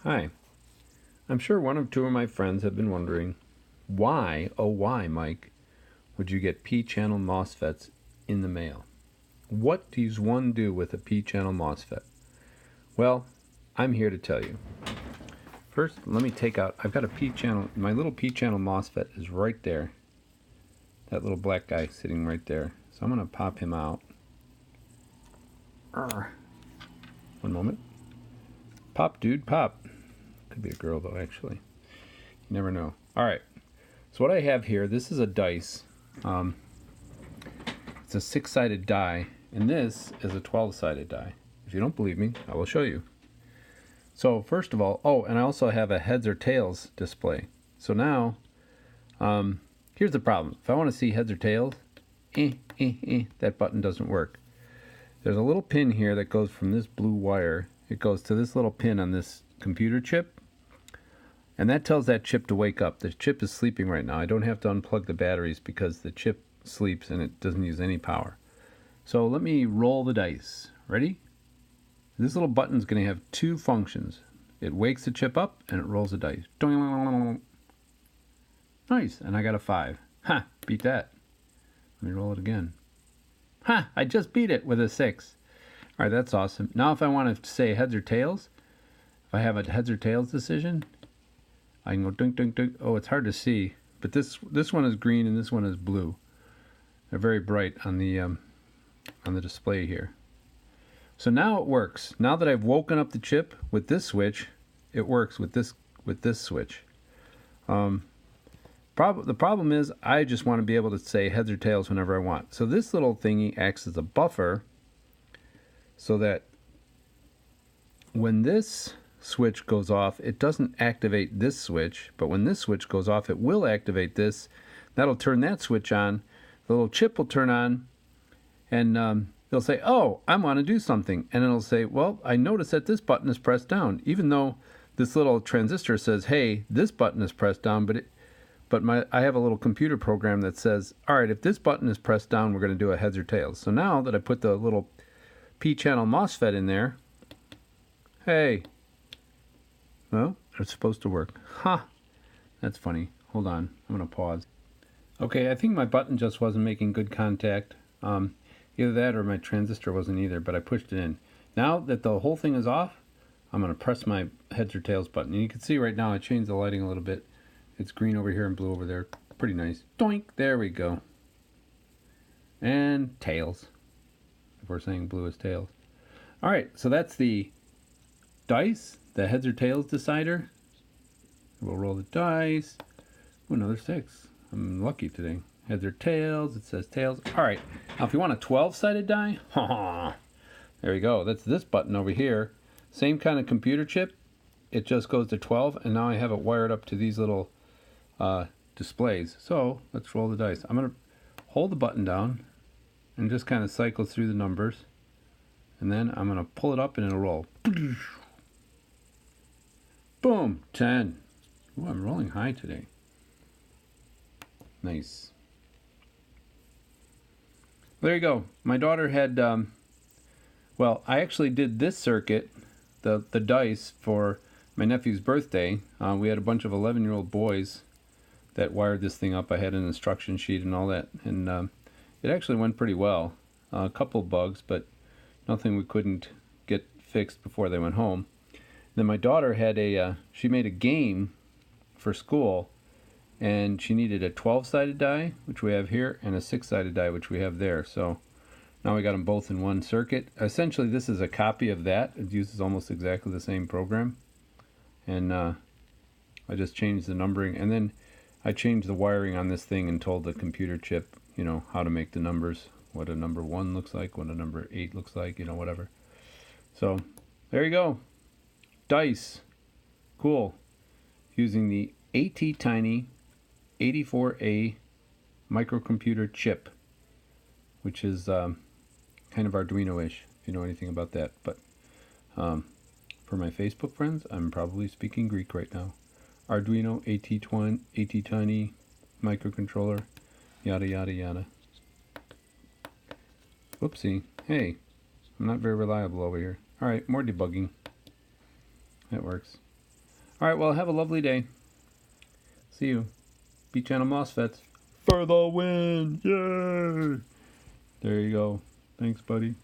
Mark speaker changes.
Speaker 1: Hi. I'm sure one or two of my friends have been wondering, why, oh why, Mike, would you get P-channel MOSFETs in the mail? What does one do with a P-channel MOSFET? Well, I'm here to tell you. First, let me take out, I've got a P-channel, my little P-channel MOSFET is right there. That little black guy sitting right there. So I'm going to pop him out. One moment. Pop, dude, pop. Could be a girl, though, actually. You never know. All right. So what I have here, this is a dice. It's a 6-sided die, and this is a 12-sided die. If you don't believe me, I will show you. So first of all, and I also have a heads or tails display. So now, here's the problem. If I want to see heads or tails, that button doesn't work. There's a little pin here that goes from this blue wire. It goes to this little pin on this computer chip. And that tells that chip to wake up. The chip is sleeping right now. I don't have to unplug the batteries because the chip sleeps and it doesn't use any power. So let me roll the dice. Ready? This little button is going to have two functions. It wakes the chip up and it rolls the dice. Nice, and I got a 5. Ha, beat that. Let me roll it again. Ha, I just beat it with a 6. All right, that's awesome. Now if I want to say heads or tails, if I have a heads or tails decision, I can go dunk, dunk, dunk. Oh, it's hard to see, but this one is green and this one is blue. They're very bright on the display here. So now it works. Now that I've woken up the chip with this switch, it works with this switch. The problem is I just want to be able to say heads or tails whenever I want. So this little thingy acts as a buffer so that when this switch goes off, it doesn't activate this switch, but when this switch goes off, it will activate this. That'll turn that switch on. The little chip will turn on, and it'll say, oh, I want to do something. And it'll say, well, I notice that this button is pressed down, even though this little transistor says, hey, this button is pressed down, but I have a little computer program that says, all right, if this button is pressed down, we're going to do a heads or tails. So now that I put the little P-channel MOSFET in there, hey, well, it's supposed to work. That's funny. Hold on. I'm going to pause. Okay, I think my button just wasn't making good contact. Either that or my transistor wasn't either, but I pushed it in. Now that the whole thing is off, I'm going to press my heads or tails button. And you can see right now I changed the lighting a little bit. It's green over here and blue over there. Pretty nice. Doink! There we go. And tails. If we're saying blue is tails. All right, so that's the dice, the heads or tails decider. We'll roll the dice. Ooh, another 6. I'm lucky today. Heads or tails. It says tails. All right. Now, if you want a 12-sided die, there we go. That's this button over here. Same kind of computer chip. It just goes to 12, and now I have it wired up to these little displays. So let's roll the dice. I'm going to hold the button down and just kind of cycle through the numbers, and then I'm going to pull it up and it'll roll. Boom, 10. Ooh, I'm rolling high today. Nice. There you go. My daughter had, well, I actually did this circuit, the dice, for my nephew's birthday. We had a bunch of 11-year-old boys that wired this thing up. I had an instruction sheet and all that, and it actually went pretty well. A couple bugs, but nothing we couldn't get fixed before they went home. Then my daughter had she made a game for school, and she needed a 12-sided die, which we have here, and a 6-sided die, which we have there. So now we got them both in one circuit. Essentially, this is a copy of that. It uses almost exactly the same program. And I just changed the numbering, and then I changed the wiring on this thing and told the computer chip, how to make the numbers, what a number 1 looks like, what a number 8 looks like, whatever. So there you go. Dice. Cool. Using the attiny 84A microcomputer chip, which is kind of Arduino-ish, if you know anything about that. But for my Facebook friends, I'm probably speaking Greek right now. Arduino attiny microcontroller, yada yada yada. Whoopsie. Hey, I'm not very reliable over here. All right, more debugging. That works. All right, well, have a lovely day. See you. B-Channel MOSFETs. For the win! Yay! There you go. Thanks, buddy.